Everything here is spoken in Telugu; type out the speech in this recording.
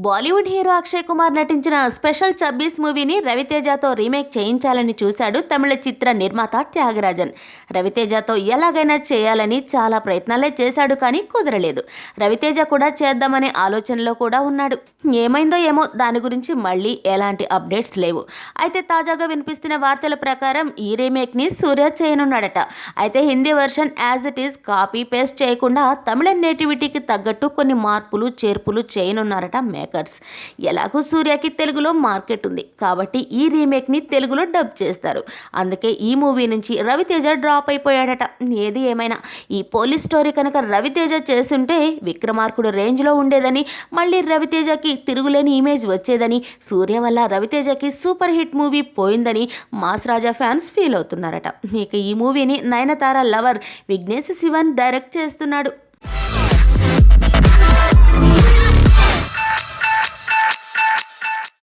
బాలీవుడ్ హీరో అక్షయ్ కుమార్ నటించిన స్పెషల్ 26 మూవీని రవితేజతో రీమేక్ చేయించాలని చూశాడు తమిళ చిత్ర నిర్మాత త్యాగరాజన్. రవితేజతో ఎలాగైనా చేయాలని చాలా ప్రయత్నాలే చేశాడు, కానీ కుదరలేదు. రవితేజ కూడా చేద్దామనే ఆలోచనలో కూడా ఉన్నాడు. ఏమైందో ఏమో, దాని గురించి మళ్ళీ ఎలాంటి అప్డేట్స్ లేవు. అయితే తాజాగా వినిపిస్తున్న వార్తల ప్రకారం ఈ రీమేక్ని సూర్య చేయనున్నాడట. అయితే Hindi version as it is copy paste చేయకుండా తమిళ నేటివిటీకి తగ్గట్టు కొన్ని మార్పులు చేర్పులు చేయనున్నారట మేకర్స్. ఎలాగో సూర్యకి తెలుగులో మార్కెట్ ఉంది కాబట్టి ఈ రీమేక్ని తెలుగులో డబ్ చేస్తారు. అందుకే ఈ మూవీ నుంచి రవితేజ డ్రాప్ అయిపోయాడట. ఏది ఏమైనా ఈ పోలీస్ స్టోరీ కనుక రవితేజ చేస్తుంటే విక్రమార్కుడు రేంజ్లో ఉండేదని, మళ్ళీ రవితేజకి తిరుగులేని ఇమేజ్ వచ్చేదని, సూర్య వల్ల రవితేజకి సూపర్ హిట్ మూవీ పోయిందని మాస్ రాజా ఫ్యాన్స్ ఫీల్ అవుతున్నారట. ఇక ఈ మూవీని నయనతార లవర్ విఘ్నేష్ శివన్ డైరెక్ట్ చేస్తున్నాడు.